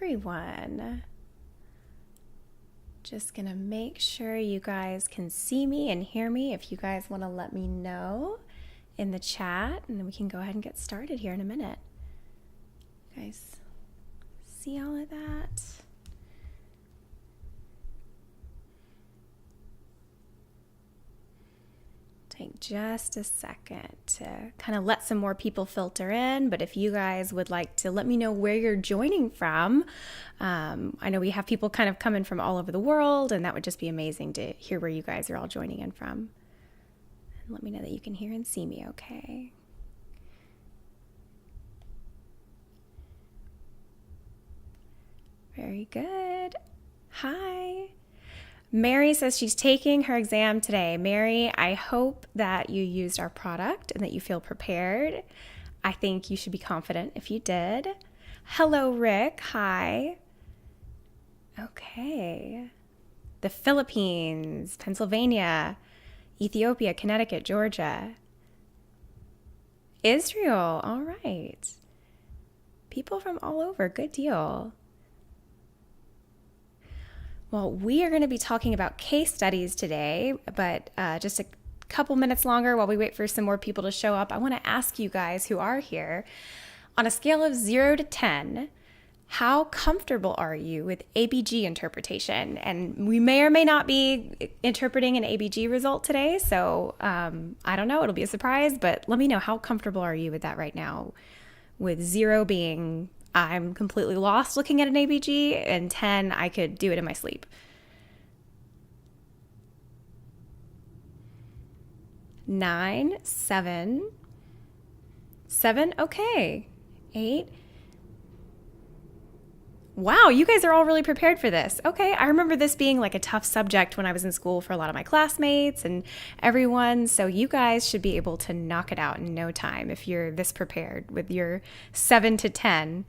everyone. Just gonna make sure you guys can see me and hear me. If you guys want to let me know in the chat, and then we can go ahead and get started here in a minute. You guys see all of that? Take just a second to kind of let some more people filter in, but if you guys would like to let me know where you're joining from, I know we have people kind of coming from all over the world, and that would just be amazing to hear where you guys are all joining in from. And let me know that you can hear and see me okay. Very good. Hi. Mary says she's taking her exam today. Mary, I hope that you used our product and that you feel prepared. I think you should be confident if you did. Hello, Rick. Hi. Okay. The Philippines, Pennsylvania, Ethiopia, Connecticut, Georgia, Israel. All right. People from all over. Good deal. Well, we are going to be talking about case studies today, but just a couple minutes longer while we wait for some more people to show up, I want to ask you guys who are here, on a scale of 0 to 10, how comfortable are you with ABG interpretation? And we may or may not be interpreting an ABG result today, so I don't know, it'll be a surprise, but let me know, how comfortable are you with that right now? With 0 being I'm completely lost looking at an ABG, and 10, I could do it in my sleep. 9, 7, okay. 8. Wow, you guys are all really prepared for this. Okay, I remember this being like a tough subject when I was in school for a lot of my classmates and everyone, so you guys should be able to knock it out in no time if you're this prepared with your 7 to 10.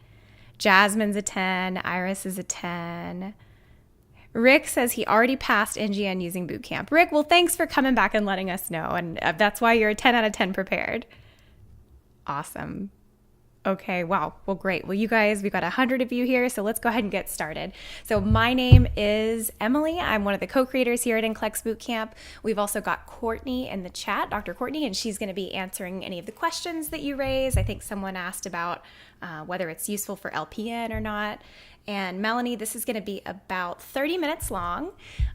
Jasmine's a 10, Iris is a 10. Rick says he already passed NGN using Bootcamp. Rick, well, thanks for coming back and letting us know, and that's why you're a 10 out of 10 prepared. Awesome. Okay, wow. Well, great. Well, you guys, we've got 100 of you here, so let's go ahead and get started. So my name is Emily. I'm one of the co-creators here at NCLEX Bootcamp. We've also got Courtney in the chat, Dr. Courtney, and she's going to be answering any of the questions that you raise. I think someone asked about whether it's useful for LPN or not. And Melanie, this is going to be about 30 minutes long,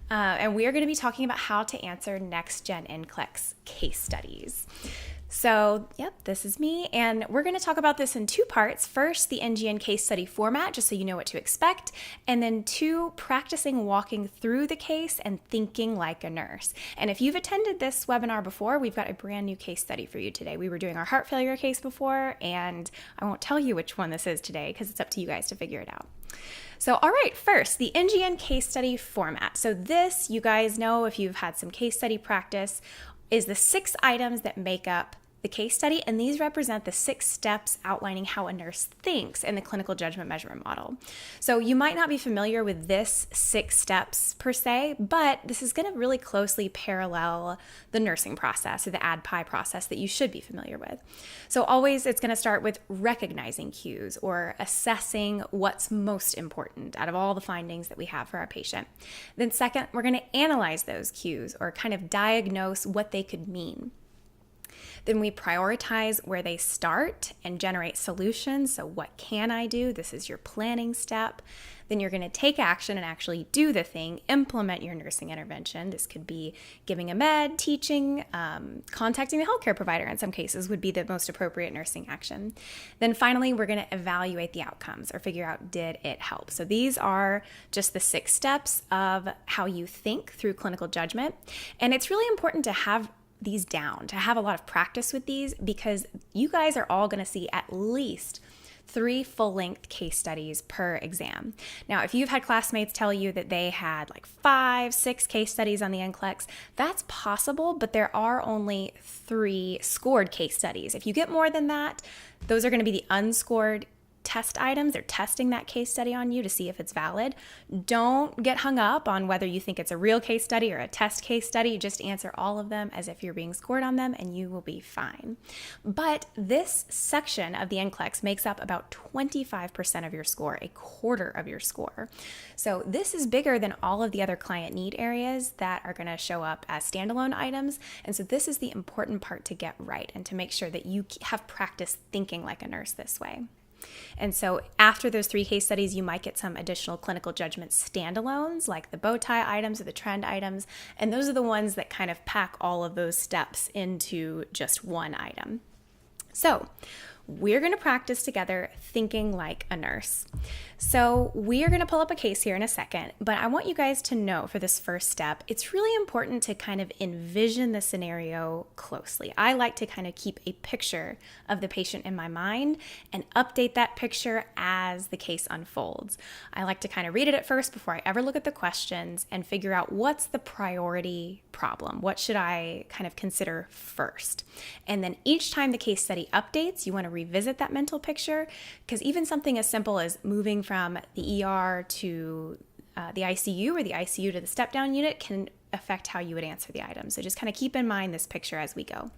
and we are going to be talking about how to answer next-gen NCLEX case studies. So, yep, this is me, and we're going to talk about this in 2 parts. First, the NGN case study format, just so you know what to expect, and then 2, practicing walking through the case and thinking like a nurse. And if you've attended this webinar before, we've got a brand new case study for you today. We were doing our heart failure case before, and I won't tell you which one this is today because it's up to you guys to figure it out. So, all right, first, the NGN case study format. So this, you guys know if you've had some case study practice, is the 6 items that make up the case study, and these represent the 6 steps outlining how a nurse thinks in the clinical judgment measurement model. So you might not be familiar with this 6 steps per se, but this is going to really closely parallel the nursing process or the ADPI process that you should be familiar with. So always it's going to start with recognizing cues or assessing what's most important out of all the findings that we have for our patient. Then second, we're going to analyze those cues or kind of diagnose what they could mean. Then we prioritize where they start and generate solutions. So what can I do? This is your planning step. Then you're going to take action and actually do the thing, implement your nursing intervention. This could be giving a med, teaching, contacting the healthcare provider in some cases would be the most appropriate nursing action. Then finally, we're going to evaluate the outcomes or figure out, did it help? So these are just the 6 steps of how you think through clinical judgment. And it's really important to have these down, to have a lot of practice with these, because you guys are all going to see at least 3 full-length case studies per exam. Now, if you've had classmates tell you that they had like 5, 6 case studies on the NCLEX, that's possible, but there are only 3 scored case studies. If you get more than that, those are going to be the unscored test items. They're testing that case study on you to see if it's valid. Don't get hung up on whether you think it's a real case study or a test case study. Just answer all of them as if you're being scored on them and you will be fine. But this section of the NCLEX makes up about 25% of your score, a quarter of your score. So this is bigger than all of the other client need areas that are going to show up as standalone items. And so this is the important part to get right and to make sure that you have practice thinking like a nurse this way. And so after those 3 case studies, you might get some additional clinical judgment standalones like the bow tie items or the trend items. And those are the ones that kind of pack all of those steps into just one item. So we're going to practice together thinking like a nurse. So we are going to pull up a case here in a second, but I want you guys to know for this first step, it's really important to kind of envision the scenario closely. I like to kind of keep a picture of the patient in my mind and update that picture as the case unfolds. I like to kind of read it at first before I ever look at the questions and figure out what's the priority problem. What should I kind of consider first? And then each time the case study updates, you want to revisit that mental picture, because even something as simple as moving from the ER to the ICU or the ICU to the step-down unit can affect how you would answer the item. So just kind of keep in mind this picture as we go.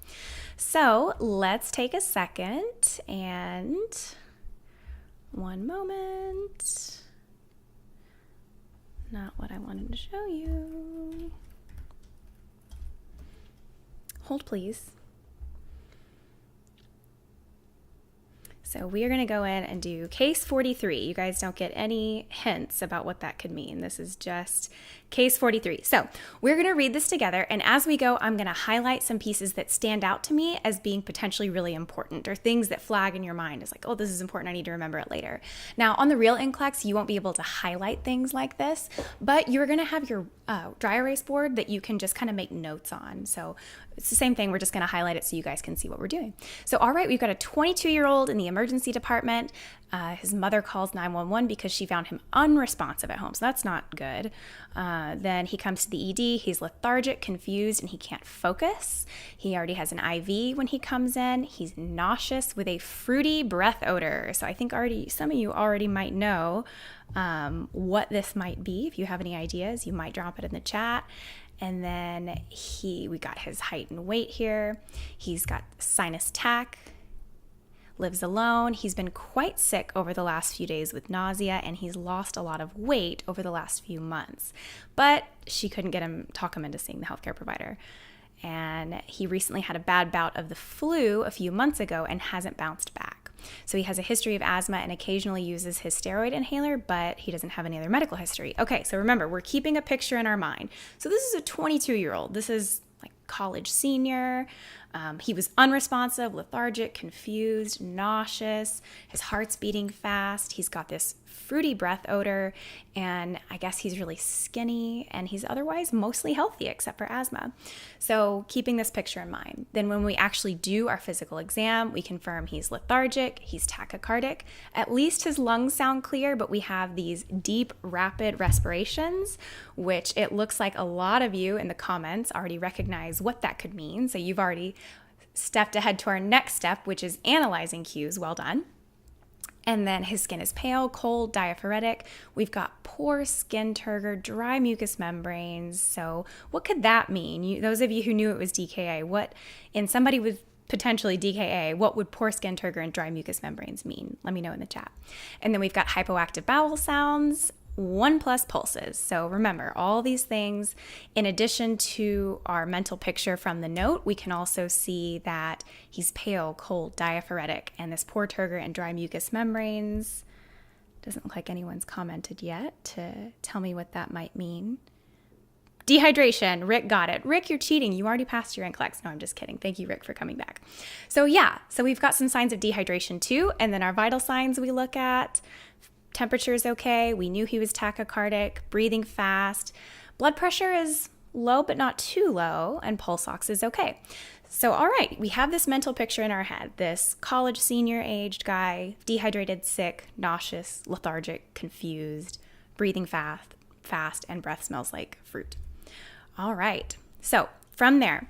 So let's take a second and one moment. Not what I wanted to show you. Hold, please. So we are going to go in and do case 43. You guys don't get any hints about what that could mean. This is just case 43. So we're going to read this together, and as we go, I'm going to highlight some pieces that stand out to me as being potentially really important, or things that flag in your mind as like, oh, this is important, I need to remember it later. Now, on the real NCLEX, you won't be able to highlight things like this, but you're going to have your dry erase board that you can just kind of make notes on. So it's the same thing. We're just going to highlight it so you guys can see what we're doing. So, all right, we've got a 22-year-old in the emergency department. His mother calls 911 because she found him unresponsive at home. So that's not good. Then he comes to the ED. He's lethargic, confused, and he can't focus. He already has an IV when he comes in. He's nauseous with a fruity breath odor. So I think some of you already might know what this might be. If you have any ideas, you might drop it in the chat. And then we got his height and weight here. He's got sinus tach, lives alone. He's been quite sick over the last few days with nausea, and he's lost a lot of weight over the last few months. But she couldn't talk him into seeing the healthcare provider. And he recently had a bad bout of the flu a few months ago and hasn't bounced back. So he has a history of asthma and occasionally uses his steroid inhaler, but he doesn't have any other medical history. Okay, so remember, we're keeping a picture in our mind. So this is a 22-year-old. This is like college senior. He was unresponsive, lethargic, confused, nauseous. His heart's beating fast. He's got this fruity breath odor, and I guess he's really skinny, and he's otherwise mostly healthy except for asthma. So keeping this picture in mind. Then when we actually do our physical exam, we confirm he's lethargic, he's tachycardic. At least his lungs sound clear, but we have these deep, rapid respirations, which it looks like a lot of you in the comments already recognize what that could mean. So you've already stepped ahead to our next step, which is analyzing cues. Well done. And then his skin is pale, cold, diaphoretic. We've got poor skin turgor, dry mucous membranes. So what could that mean? Those of you who knew it was DKA, in somebody with potentially DKA, what would poor skin turgor and dry mucous membranes mean? Let me know in the chat. And then we've got hypoactive bowel sounds, 1+ pulses. So remember, all these things, in addition to our mental picture from the note, we can also see that he's pale, cold, diaphoretic, and this poor turgor and dry mucous membranes. Doesn't look like anyone's commented yet to tell me what that might mean. Dehydration. Rick got it. Rick, you're cheating. You already passed your NCLEX. No, I'm just kidding. Thank you, Rick, for coming back. So we've got some signs of dehydration too, and then our vital signs we look at. Temperature is okay. We knew he was tachycardic, breathing fast. Blood pressure is low but not too low, and pulse ox is okay. So, all right, we have this mental picture in our head. This college senior aged guy, dehydrated, sick, nauseous, lethargic, confused, breathing fast, and breath smells like fruit. All right, so from there,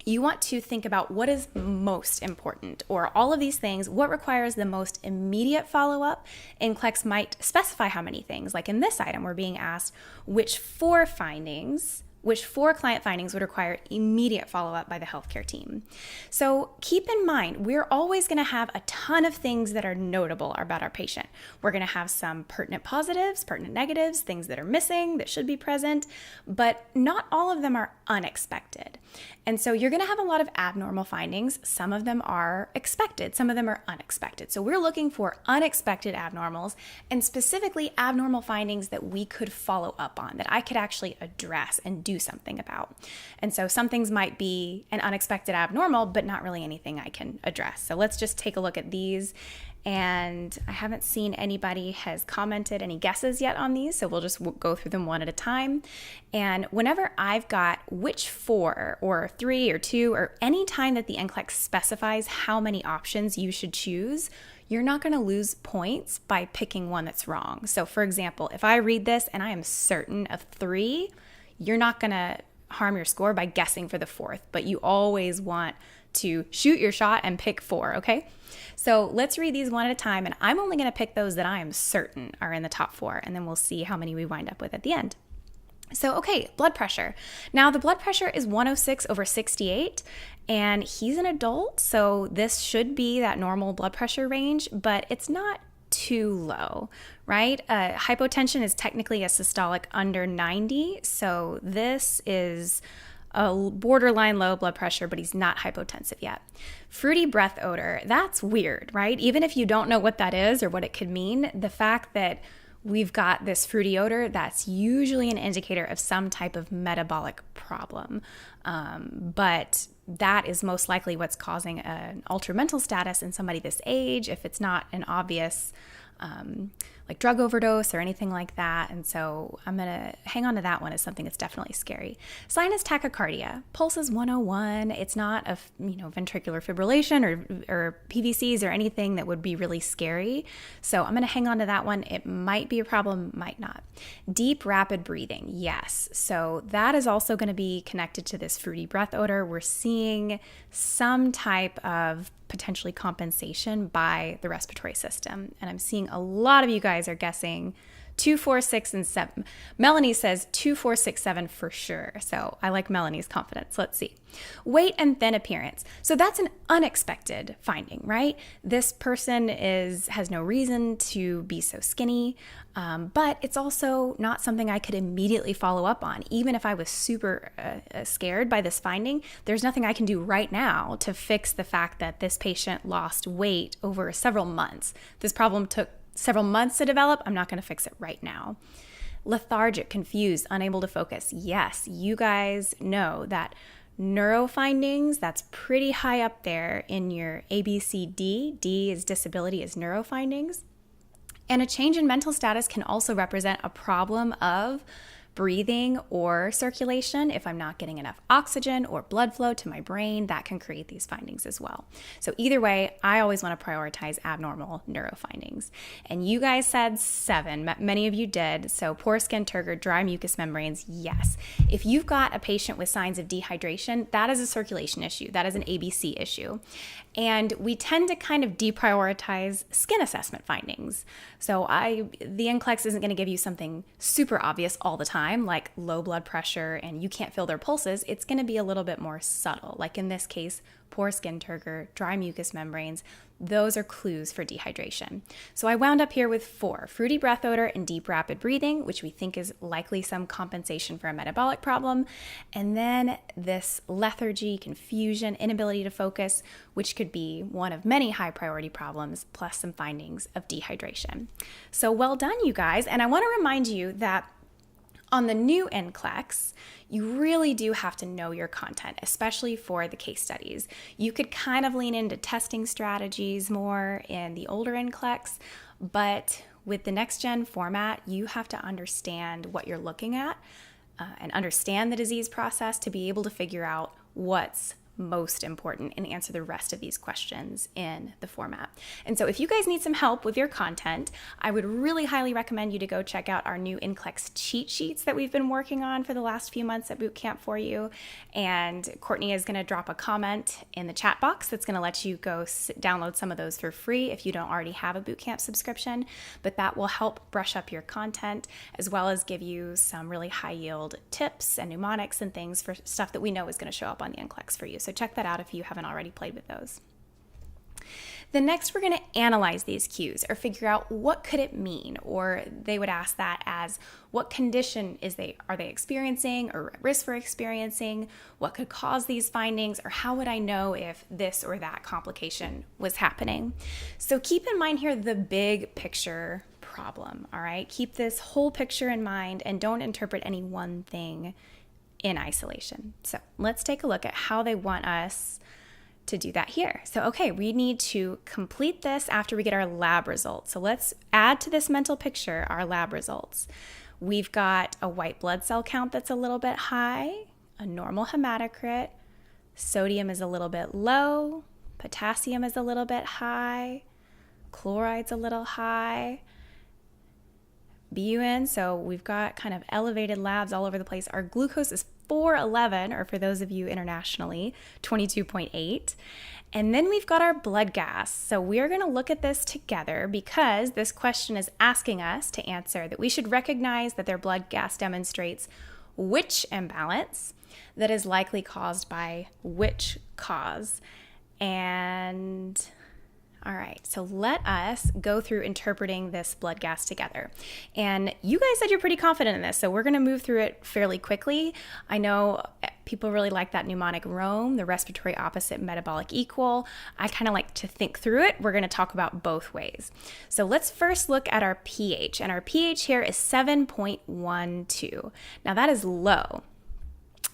you want to think about what is most important, or all of these things, what requires the most immediate follow-up. NCLEX might specify how many things. Like in this item, we're being asked which four client findings would require immediate follow-up by the healthcare team. So keep in mind, we're always going to have a ton of things that are notable about our patient. We're going to have some pertinent positives, pertinent negatives, things that are missing that should be present, but not all of them are unexpected. And so you're going to have a lot of abnormal findings. Some of them are expected, some of them are unexpected. So we're looking for unexpected abnormals, and specifically abnormal findings that we could follow up on, that I could actually address and do something about. And so some things might be an unexpected abnormal, but not really anything I can address. So let's just take a look at these. And I haven't seen anybody has commented any guesses yet on these, so we'll just go through them one at a time. And whenever I've got which four or three or two, or any time that the NCLEX specifies how many options you should choose, you're not going to lose points by picking one that's wrong. So for example, if I read this and I am certain of three, you're not going to harm your score by guessing for the fourth, but you always want to shoot your shot and pick four, okay? So let's read these one at a time, and I'm only going to pick those that I am certain are in the top four, and then we'll see how many we wind up with at the end. So, okay, blood pressure. Now, the blood pressure is 106/68, and he's an adult, so this should be that normal blood pressure range, but it's not too low, right? Hypotension is technically a systolic under 90, so this is a borderline low blood pressure, but he's not hypotensive yet. Fruity breath odor, that's weird, right? Even if you don't know what that is or what it could mean, the fact that we've got this fruity odor, that's usually an indicator of some type of metabolic problem. But that is most likely what's causing an altered mental status in somebody this age, if it's not an obvious like drug overdose or anything like that. And so I'm going to hang on to that one as something that's definitely scary. Sinus tachycardia, pulse is 101. It's not a ventricular fibrillation or PVCs or anything that would be really scary. So I'm going to hang on to that one. It might be a problem, might not. Deep rapid breathing, yes. So that is also going to be connected to this fruity breath odor. We're seeing some type of potentially compensation by the respiratory system. And I'm seeing a lot of you guys are guessing 2, 4, 6, and 7. Melanie says 2, 4, 6, 7 for sure. So I like Melanie's confidence. Let's see. Weight and thin appearance. So that's an unexpected finding, right? This person has no reason to be so skinny, but it's also not something I could immediately follow up on. Even if I was super scared by this finding, there's nothing I can do right now to fix the fact that this patient lost weight over several months. This problem took several months to develop. I'm not going to fix it right now. Lethargic, confused, unable to focus. Yes, you guys know that neuro findings, that's pretty high up there in your ABCD. D is disability, is neuro findings. And a change in mental status can also represent a problem of breathing or circulation. If I'm not getting enough oxygen or blood flow to my brain, that can create these findings as well. So either way, I always want to prioritize abnormal neuro findings. And you guys said 7. Many of you did. So poor skin, turgor, dry mucous membranes, yes. If you've got a patient with signs of dehydration, that is a circulation issue. That is an ABC issue. And we tend to kind of deprioritize skin assessment findings. So the NCLEX isn't going to give you something super obvious all the time, like low blood pressure and you can't feel their pulses. It's going to be a little bit more subtle. Like in this case, poor skin turgor, dry mucous membranes. Those are clues for dehydration. So I wound up here with 4, fruity breath odor and deep rapid breathing, which we think is likely some compensation for a metabolic problem. And then this lethargy, confusion, inability to focus, which could be one of many high priority problems, plus some findings of dehydration. So well done, you guys. And I want to remind you that on the new NCLEX, you really do have to know your content, especially for the case studies. You could kind of lean into testing strategies more in the older NCLEX, but with the next gen format, you have to understand what you're looking at and understand the disease process to be able to figure out what's most important and answer the rest of these questions in the format. And so if you guys need some help with your content, I would really highly recommend you to go check out our new NCLEX cheat sheets that we've been working on for the last few months at Bootcamp for you. And Courtney is going to drop a comment in the chat box that's going to let you go download some of those for free if you don't already have a Bootcamp subscription. But that will help brush up your content as well as give you some really high yield tips and mnemonics and things for stuff that we know is going to show up on the NCLEX for you. So check that out if you haven't already played with those. Then next, we're going to analyze these cues or figure out what could it mean, or they would ask that as what condition are they experiencing or at risk for experiencing, what could cause these findings, or how would I know if this or that complication was happening. So keep in mind here the big picture problem, all right? Keep this whole picture in mind and don't interpret any one thing in isolation. So let's take a look at how they want us to do that here. So, okay, we need to complete this after we get our lab results. So let's add to this mental picture our lab results. We've got a white blood cell count that's a little bit high, a normal hematocrit, sodium is a little bit low, potassium is a little bit high, chloride's a little high, BUN, so we've got kind of elevated labs all over the place. Our glucose is 411, or for those of you internationally, 22.8. And then we've got our blood gas. So we're going to look at this together because this question is asking us to answer that we should recognize that their blood gas demonstrates which imbalance that is likely caused by which cause. And all right, so let us go through interpreting this blood gas together. And you guys said you're pretty confident in this, so we're going to move through it fairly quickly. I know people really like that mnemonic ROME, the respiratory opposite metabolic equal. I kind of like to think through it. We're going to talk about both ways. So let's first look at our pH, and our pH here is 7.12. Now that is low.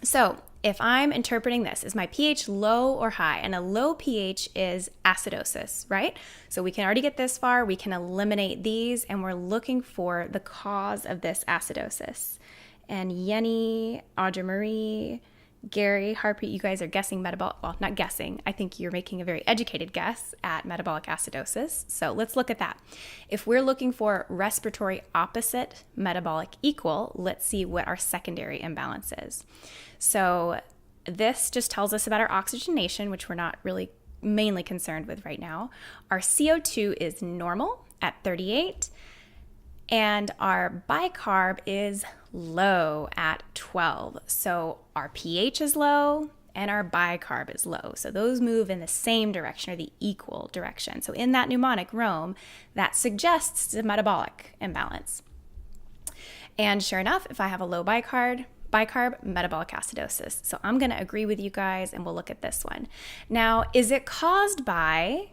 So if I'm interpreting this, is my pH low or high? And a low pH is acidosis, right? So we can already get this far. We can eliminate these, and we're looking for the cause of this acidosis. And Yenny, Audra Marie, Gary, Harpreet, you guys are guessing metabolic, well, not guessing. I think you're making a very educated guess at metabolic acidosis. So let's look at that. If we're looking for respiratory opposite metabolic equal, let's see what our secondary imbalance is. So this just tells us about our oxygenation, which we're not really mainly concerned with right now. Our CO2 is normal at 38, and our bicarb is low at 12. So our pH is low and our bicarb is low. So those move in the same direction, or the equal direction. So in that mnemonic ROME, that suggests a metabolic imbalance. And sure enough, if I have a low bicarb, metabolic acidosis. So I'm going to agree with you guys, and we'll look at this one. Now, is it caused by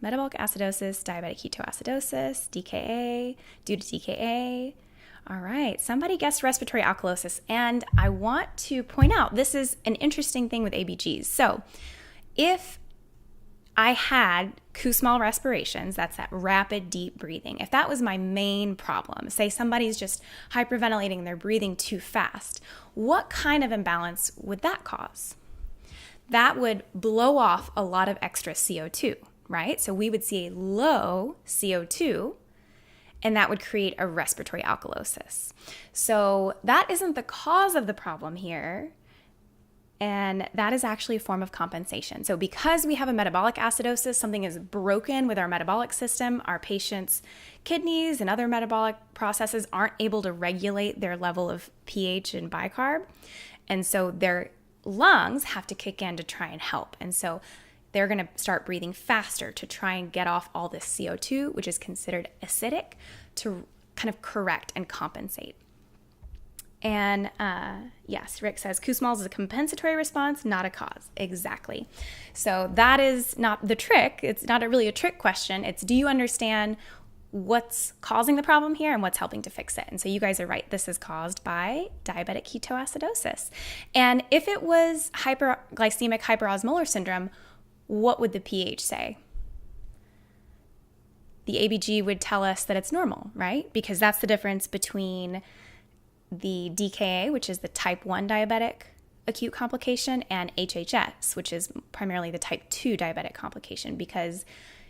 metabolic acidosis, diabetic ketoacidosis, DKA, due to DKA? All right, somebody guessed respiratory alkalosis, and I want to point out this is an interesting thing with ABGs. So if I had Kussmaul respirations, that's that rapid, deep breathing. If that was my main problem, say somebody's just hyperventilating and they're breathing too fast, what kind of imbalance would that cause? That would blow off a lot of extra CO2, right? So we would see a low CO2, and that would create a respiratory alkalosis. So that isn't the cause of the problem here. And that is actually a form of compensation. So because we have a metabolic acidosis, something is broken with our metabolic system, our patient's kidneys and other metabolic processes aren't able to regulate their level of pH and bicarb. And so their lungs have to kick in to try and help. And so they're going to start breathing faster to try and get off all this CO2, which is considered acidic, to kind of correct and compensate. And yes, Rick says Kussmaul's is a compensatory response, not a cause. Exactly. So that is not the trick. It's not really a trick question. It's, do you understand what's causing the problem here and what's helping to fix it? And so you guys are right. This is caused by diabetic ketoacidosis. And if it was hyperglycemic hyperosmolar syndrome, what would the pH say? The ABG would tell us that it's normal, right? Because that's the difference between the DKA, which is the type 1 diabetic acute complication, and HHS, which is primarily the type 2 diabetic complication, because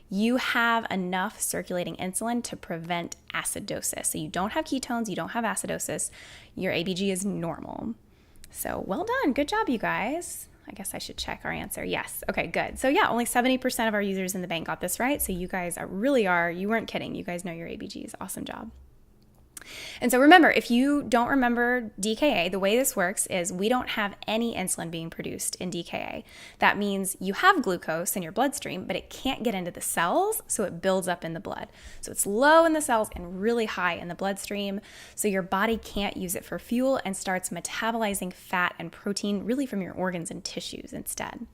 you have enough circulating insulin to prevent acidosis. So you don't have ketones, you don't have acidosis, your ABG is normal. So well done, good job, you guys. I guess I should check our answer. Yes, okay, good. So yeah, only 70% of our users in the bank got this right. So you guys you weren't kidding. You guys know your ABGs, awesome job. And so remember, if you don't remember DKA, the way this works is we don't have any insulin being produced in DKA. That means you have glucose in your bloodstream, but it can't get into the cells, so it builds up in the blood. So it's low in the cells and really high in the bloodstream, so your body can't use it for fuel and starts metabolizing fat and protein really from your organs and tissues instead.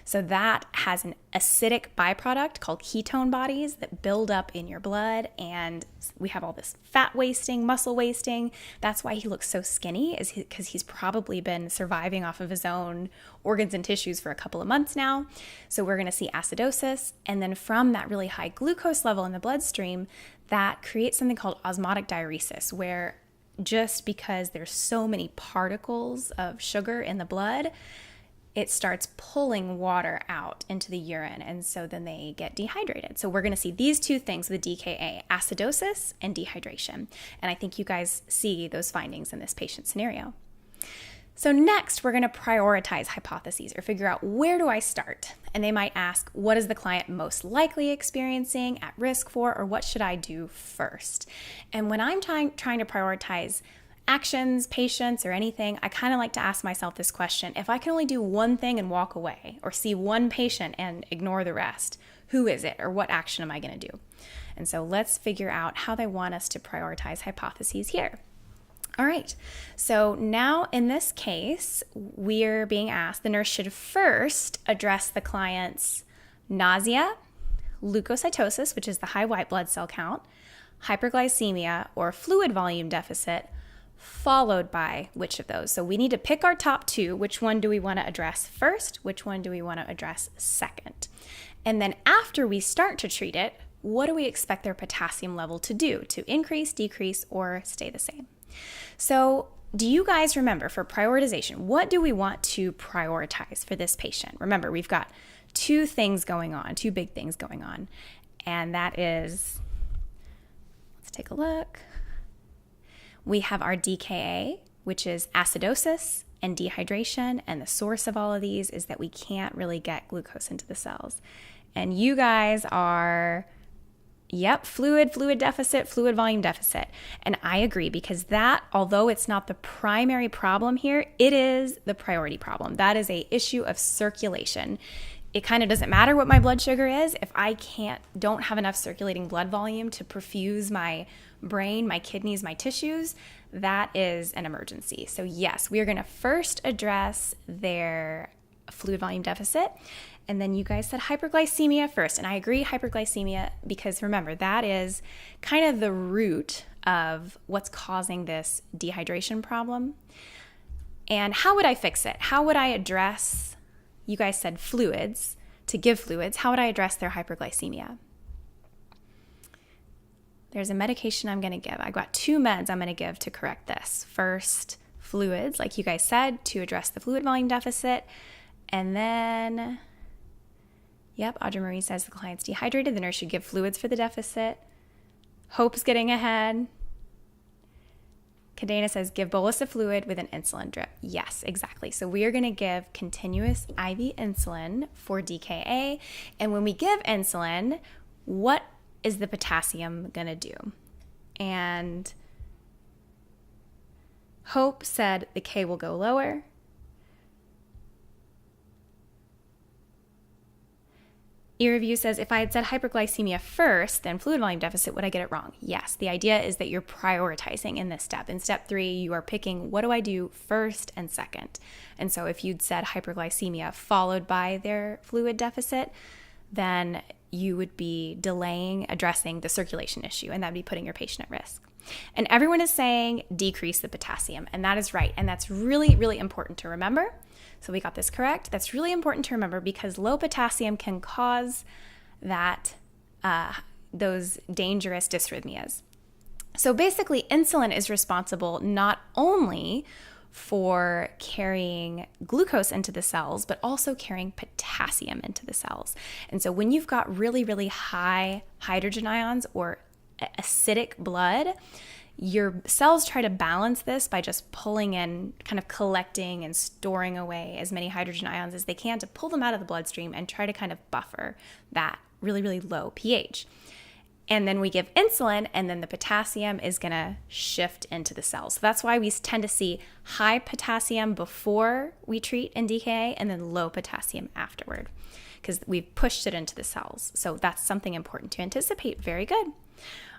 So that has an acidic byproduct called ketone bodies that build up in your blood, and we have all this fat wasting, muscle wasting. That's why he looks so skinny, is because he's probably been surviving off of his own organs and tissues for a couple of months now. So we're going to see acidosis, and then from that really high glucose level in the bloodstream, that creates something called osmotic diuresis, where just because there's so many particles of sugar in the blood, it starts pulling water out into the urine, and so then they get dehydrated. So we're going to see these two things with DKA, acidosis and dehydration. And I think you guys see those findings in this patient scenario. So next, we're going to prioritize hypotheses or figure out, where do I start? And they might ask, what is the client most likely experiencing, at risk for, or what should I do first? And when I'm trying to prioritize actions, patients, or anything, I kind of like to ask myself this question: if I can only do one thing and walk away, or see one patient and ignore the rest, who is it, or what action am I going to do? And so let's figure out how they want us to prioritize hypotheses here. All right, so now in this case, we're being asked, the nurse should first address the client's nausea, leukocytosis, which is the high white blood cell count, hyperglycemia, or fluid volume deficit, followed by which of those? So we need to pick our top two. Which one do we want to address first? Which one do we want to address second? And then after we start to treat it, what do we expect their potassium level to do? To increase, decrease, or stay the same? So do you guys remember, for prioritization, what do we want to prioritize for this patient? Remember, we've got two things going on, two big things going on. And that is, let's take a look. We have our DKA, which is acidosis and dehydration, and the source of all of these is that we can't really get glucose into the cells. And you guys are, fluid deficit, fluid volume deficit. And I agree, because that, although it's not the primary problem here, it is the priority problem. That is an issue of circulation. It kind of doesn't matter what my blood sugar is if I don't have enough circulating blood volume to perfuse my brain, my kidneys, my tissues. That is an emergency. So yes, we are going to first address their fluid volume deficit. And then you guys said hyperglycemia first. And I agree, hyperglycemia, because remember, that is kind of the root of what's causing this dehydration problem. And how would I fix it? How would I address, you guys said fluids, to give fluids. How would I address their hyperglycemia? There's a medication I'm going to give. I've got two meds I'm going to give to correct this. First, fluids, like you guys said, to address the fluid volume deficit. And then, Audrey Marie says the client's dehydrated. The nurse should give fluids for the deficit. Hope's getting ahead. Kadena says give bolus of fluid with an insulin drip. Yes, exactly. So we are going to give continuous IV insulin for DKA. And when we give insulin, what is the potassium going to do? And Hope said the K will go lower. E-Review says, if I had said hyperglycemia first, then fluid volume deficit, would I get it wrong? Yes. The idea is that you're prioritizing in this step. In step 3, you are picking, what do I do first and second? And so if you'd said hyperglycemia followed by their fluid deficit, then you would be delaying addressing the circulation issue, and that'd be putting your patient at risk. And everyone is saying decrease the potassium, and that is right. And that's really, really important to remember. So we got this correct. That's really important to remember, because low potassium can cause those dangerous dysrhythmias. So basically, insulin is responsible not only for carrying glucose into the cells, but also carrying potassium into the cells. And so when you've got really, really high hydrogen ions or acidic blood, your cells try to balance this by just pulling in, kind of collecting and storing away as many hydrogen ions as they can to pull them out of the bloodstream and try to kind of buffer that really, really low pH. And then we give insulin, and then the potassium is going to shift into the cells. So that's why we tend to see high potassium before we treat in DKA and then low potassium afterward, because we've pushed it into the cells. So that's something important to anticipate. Very good.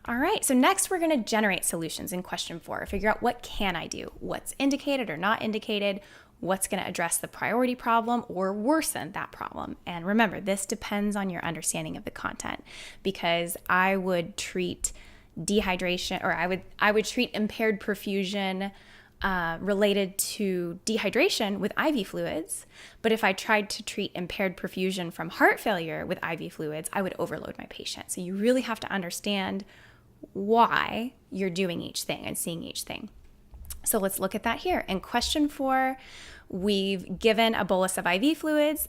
All right, so next we're going to generate solutions in question 4. Figure out what can I do, what's indicated or not indicated, what's going to address the priority problem or worsen that problem. And remember, this depends on your understanding of the content, because I would treat dehydration, or I would treat impaired perfusion related to dehydration with IV fluids. But if I tried to treat impaired perfusion from heart failure with IV fluids, I would overload my patient. So you really have to understand why you're doing each thing and seeing each thing. So let's look at that here. In question 4, we've given a bolus of IV fluids,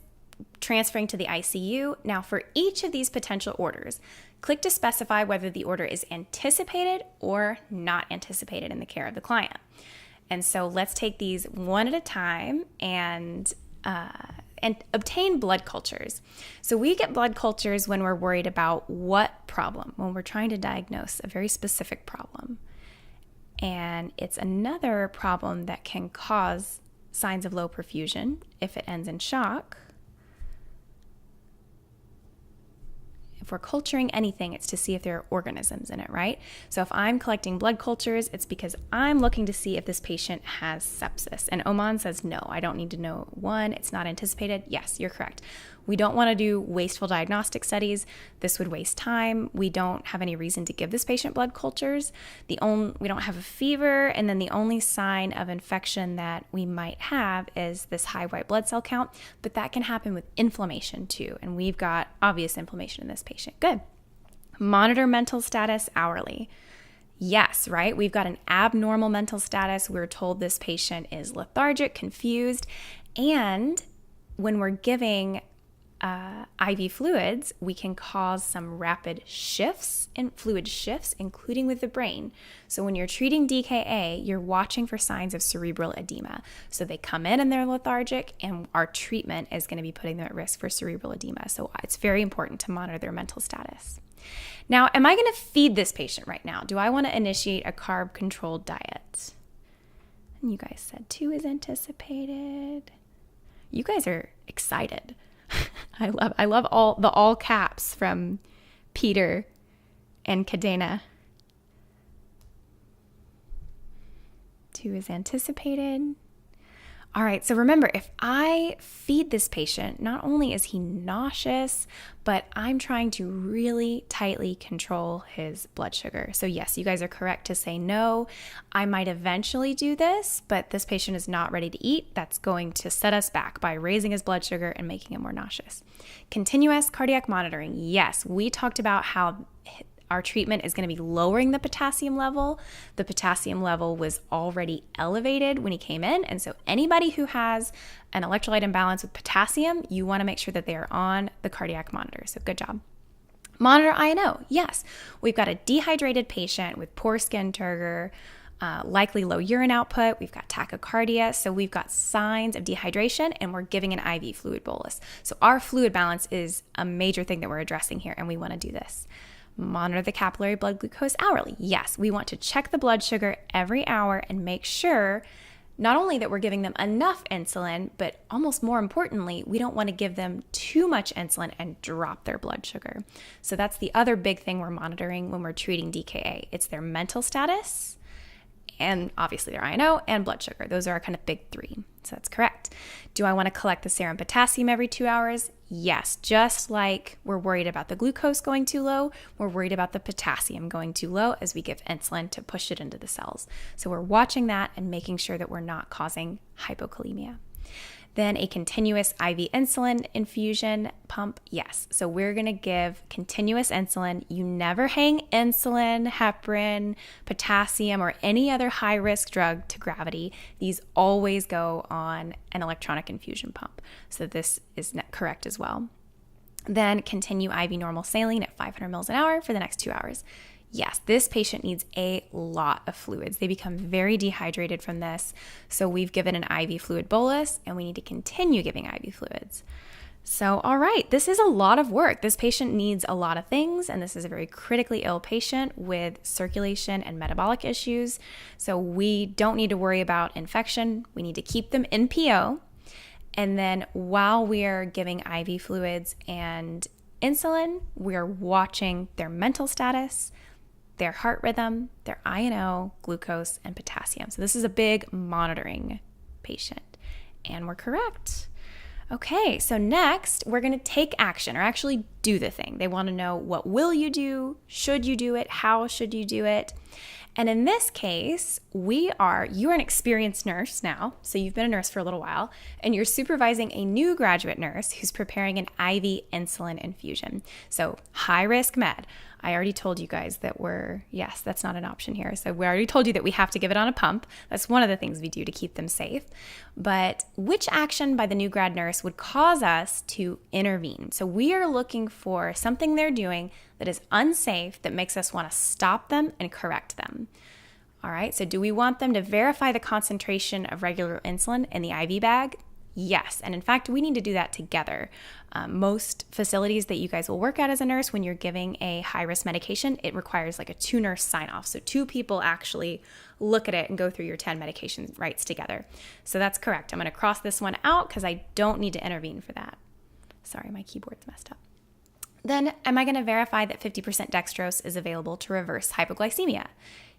transferring to the ICU. Now for each of these potential orders, click to specify whether the order is anticipated or not anticipated in the care of the client. And so let's take these one at a time and obtain blood cultures. So we get blood cultures when we're worried about what problem, when we're trying to diagnose a very specific problem. And it's another problem that can cause signs of low perfusion if it ends in shock. If we're culturing anything, it's to see if there are organisms in it, right? So if I'm collecting blood cultures, it's because I'm looking to see if this patient has sepsis. And Oman says, no, I don't need to know. 1, it's not anticipated. Yes, you're correct. We don't want to do wasteful diagnostic studies. This would waste time. We don't have any reason to give this patient blood cultures. We don't have a fever, and then the only sign of infection that we might have is this high white blood cell count, but that can happen with inflammation too, and we've got obvious inflammation in this patient. Good. Monitor mental status hourly. Yes, right? We've got an abnormal mental status. We're told this patient is lethargic, confused, and when we're giving IV fluids, we can cause some rapid shifts in fluid shifts, including with the brain. So when you're treating DKA, you're watching for signs of cerebral edema. So they come in and they're lethargic, and our treatment is going to be putting them at risk for cerebral edema. So it's very important to monitor their mental status. Now, am I going to feed this patient right now? Do I want to initiate a carb-controlled diet? And you guys said 2 is anticipated. You guys are excited. I love all caps from Peter and Cadena. 2 is anticipated. All right, so remember, if I feed this patient, not only is he nauseous, but I'm trying to really tightly control his blood sugar. So yes, you guys are correct to say no. I might eventually do this, but this patient is not ready to eat. That's going to set us back by raising his blood sugar and making him more nauseous. Continuous cardiac monitoring. Yes, we talked about how our treatment is going to be lowering the potassium level. The potassium level was already elevated when he came in. And so anybody who has an electrolyte imbalance with potassium, you want to make sure that they are on the cardiac monitor. So good job. Monitor INO. Yes, we've got a dehydrated patient with poor skin turgor, likely low urine output. We've got tachycardia. So we've got signs of dehydration, and we're giving an IV fluid bolus. So our fluid balance is a major thing that we're addressing here, and we want to do this. Monitor the capillary blood glucose hourly. Yes, we want to check the blood sugar every hour and make sure not only that we're giving them enough insulin, but almost more importantly, we don't want to give them too much insulin and drop their blood sugar. So that's the other big thing we're monitoring when we're treating DKA. It's their mental status and obviously their INO and blood sugar. Those are our kind of big 3. So that's correct. Do I want to collect the serum potassium every 2 hours? Yes, just like we're worried about the glucose going too low, we're worried about the potassium going too low as we give insulin to push it into the cells. So we're watching that and making sure that we're not causing hypokalemia. Then a continuous IV insulin infusion pump, yes. So we're going to give continuous insulin. You never hang insulin, heparin, potassium, or any other high-risk drug to gravity. These always go on an electronic infusion pump. So this is correct as well. Then continue IV normal saline at 500 mils an hour for the next 2 hours. Yes, this patient needs a lot of fluids. They become very dehydrated from this. So we've given an IV fluid bolus and we need to continue giving IV fluids. So, all right, this is a lot of work. This patient needs a lot of things, and this is a very critically ill patient with circulation and metabolic issues. So we don't need to worry about infection. We need to keep them in PO. And then while we're giving IV fluids and insulin, we're watching their mental status, their heart rhythm, their INO, glucose, and potassium. So this is a big monitoring patient. And we're correct. Okay, so next we're going to take action or actually do the thing. They want to know, what will you do? Should you do it? How should you do it? And in this case, you're an experienced nurse now, so you've been a nurse for a little while, and you're supervising a new graduate nurse who's preparing an IV insulin infusion. So high risk med. I already told you guys that that's not an option here. So we already told you that we have to give it on a pump. That's one of the things we do to keep them safe. But which action by the new grad nurse would cause us to intervene? So we are looking for something they're doing that is unsafe, that makes us want to stop them and correct them. All right, so do we want them to verify the concentration of regular insulin in the IV bag? Yes, and in fact, we need to do that together. Most facilities that you guys will work at as a nurse, when you're giving a high-risk medication, it requires like a 2-nurse sign-off. So 2 people actually look at it and go through your 10 medication rights together. So that's correct. I'm going to cross this one out because I don't need to intervene for that. Sorry, my keyboard's messed up. Then, am I going to verify that 50% dextrose is available to reverse hypoglycemia?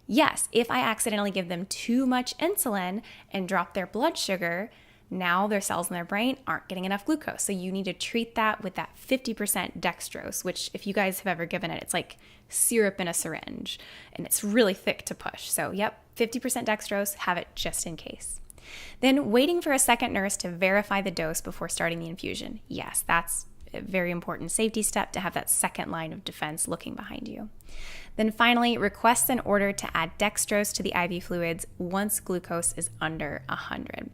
Yes, if I accidentally give them too much insulin and drop their blood sugar, now their cells in their brain aren't getting enough glucose. So you need to treat that with that 50% dextrose, which if you guys have ever given it, it's like syrup in a syringe and it's really thick to push. So yep, 50% dextrose, have it just in case. Then waiting for a second nurse to verify the dose before starting the infusion. Yes, that's a very important safety step to have that second line of defense looking behind you. Then finally, request an order to add dextrose to the IV fluids once glucose is under 100.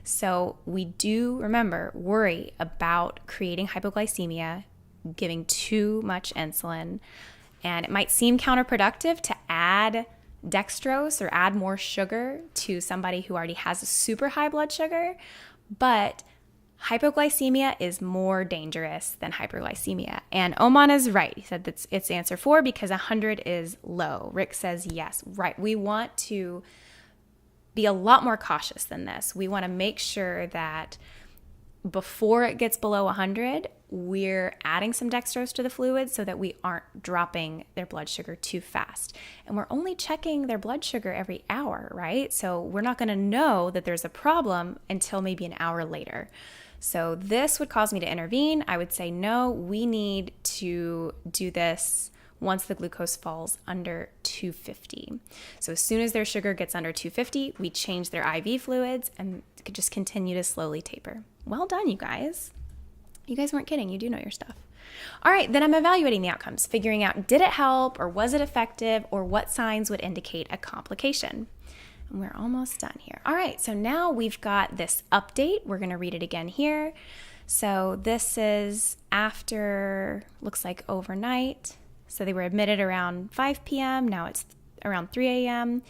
So we do, remember, worry about creating hypoglycemia, giving too much insulin, and it might seem counterproductive to add dextrose or add more sugar to somebody who already has a super high blood sugar, but hypoglycemia is more dangerous than hyperglycemia. And Oman is right. He said that's it's answer 4 because 100 is low. Rick says yes, right. We want to be a lot more cautious than this. We want to make sure that before it gets below 100, we're adding some dextrose to the fluid so that we aren't dropping their blood sugar too fast. And we're only checking their blood sugar every hour, right? So we're not going to know that there's a problem until maybe an hour later. So this would cause me to intervene. I would say, no, we need to do this once the glucose falls under 250. So as soon as their sugar gets under 250, we change their IV fluids and could just continue to slowly taper. Well done, you guys. You guys weren't kidding. You do know your stuff. All right, then I'm evaluating the outcomes, figuring out did it help or was it effective or what signs would indicate a complication. And we're almost done here. All right, so now we've got this update. We're going to read it again here. So this is after, looks like overnight. So they were admitted around 5 p.m. Now it's around 3 a.m.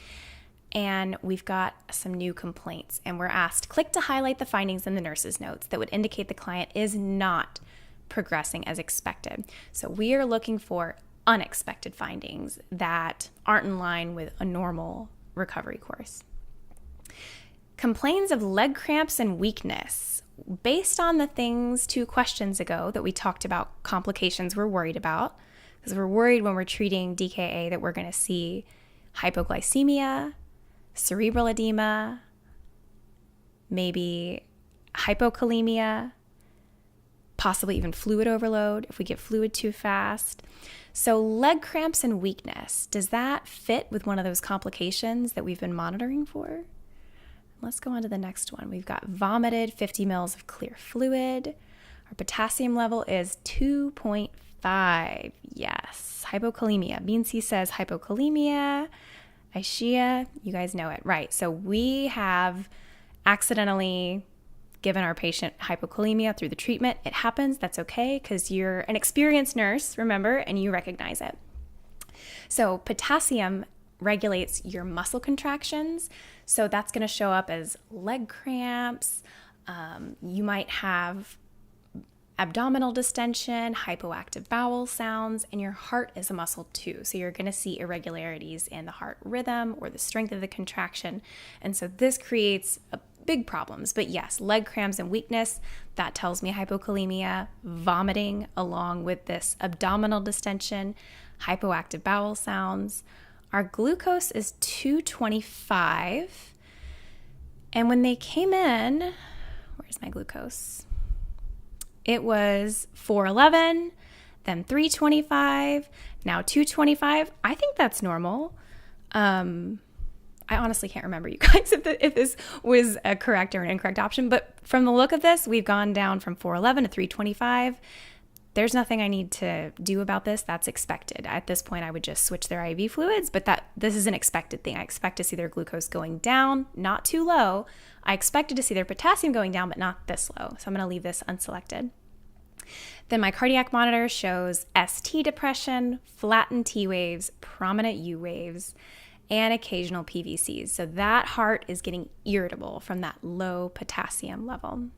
And we've got some new complaints. And we're asked, click to highlight the findings in the nurse's notes that would indicate the client is not progressing as expected. So we are looking for unexpected findings that aren't in line with a normal recovery course. Complains of leg cramps and weakness. Based on the things 2 questions ago that we talked about complications we're worried about, because we're worried when we're treating DKA that we're going to see hypoglycemia, cerebral edema, maybe hypokalemia, possibly even fluid overload if we give fluid too fast. So leg cramps and weakness, does that fit with one of those complications that we've been monitoring for? Let's go on to the next one. We've got vomited 50 mils of clear fluid. Our potassium level is 2.5. Yes. Hypokalemia. Beansy says hypokalemia. Aishia, you guys know it. Right. So we have accidentally given our patient hypokalemia through the treatment. It happens. That's okay because you're an experienced nurse, remember, and you recognize it. So potassium regulates your muscle contractions. So that's going to show up as leg cramps. You might have abdominal distension, hypoactive bowel sounds, and your heart is a muscle too. So you're going to see irregularities in the heart rhythm or the strength of the contraction. And so this creates big problems. But yes, leg cramps and weakness, that tells me hypokalemia, vomiting along with this abdominal distension, hypoactive bowel sounds. Our glucose is 225. And when they came in, where's my glucose? It was 411, then 325, now 225. I think that's normal. I honestly can't remember, you guys, if this was a correct or an incorrect option. But from the look of this, we've gone down from 411 to 325. There's nothing I need to do about this. That's expected. At this point, I would just switch their IV fluids, but this is an expected thing. I expect to see their glucose going down, not too low. I expected to see their potassium going down, but not this low. So I'm going to leave this unselected. Then my cardiac monitor shows ST depression, flattened T waves, prominent U waves, and occasional PVCs. So that heart is getting irritable from that low potassium level.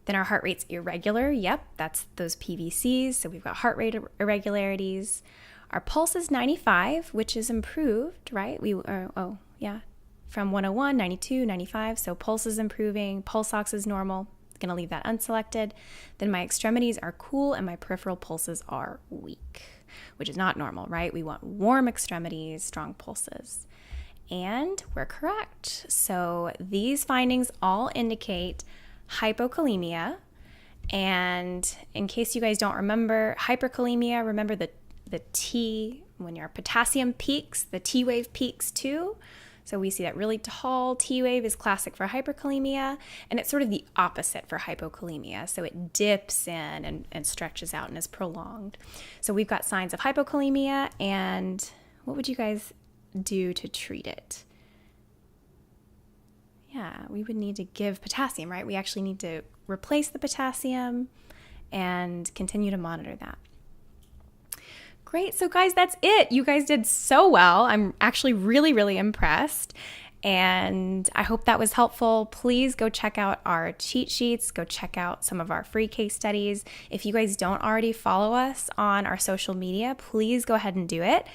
Then our heart rate's irregular. Yep, that's those PVCs. So we've got heart rate irregularities. Our pulse is 95, which is improved, right? From 101, 92, 95. So pulse is improving. Pulse ox is normal. Going to leave that unselected. Then my extremities are cool and my peripheral pulses are weak, which is not normal, right? We want warm extremities, strong pulses. And we're correct. So these findings all indicate hypokalemia. And in case you guys don't remember, hyperkalemia, remember the T, when your potassium peaks, the T wave peaks too. So we see that really tall T wave is classic for hyperkalemia, and it's sort of the opposite for hypokalemia. So it dips in and stretches out and is prolonged. So we've got signs of hypokalemia, and what would you guys do to treat it? Yeah, we would need to give potassium, right? We actually need to replace the potassium and continue to monitor that. Great. So guys, that's it. You guys did so well. I'm actually really, really impressed. And I hope that was helpful. Please go check out our cheat sheets. Go check out some of our free case studies. If you guys don't already follow us on our social media, please go ahead and do it.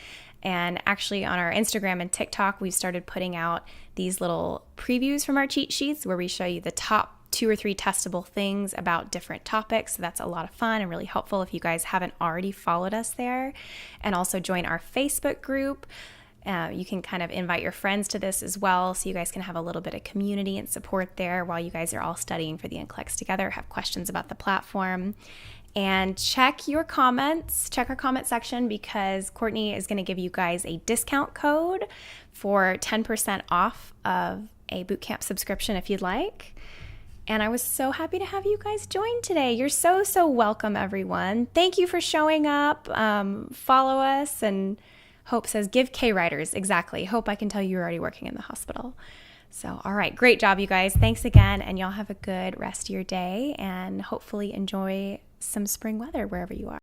And actually on our Instagram and TikTok, we've started putting out these little previews from our cheat sheets where we show you the top 2 or 3 testable things about different topics. So that's a lot of fun and really helpful if you guys haven't already followed us there. And also join our Facebook group. You can kind of invite your friends to this as well, so you guys can have a little bit of community and support there while you guys are all studying for the NCLEX together, have questions about the platform. And check your comments, check our comment section, because Courtney is going to give you guys a discount code for 10% off of a bootcamp subscription if you'd like. And I was so happy to have you guys join today. You're so, so welcome, everyone. Thank you for showing up. Follow us. And Hope says, give K-Riders. Exactly. Hope, I can tell you're already working in the hospital. So, all right. Great job, you guys. Thanks again. And y'all have a good rest of your day and hopefully enjoy some spring weather wherever you are.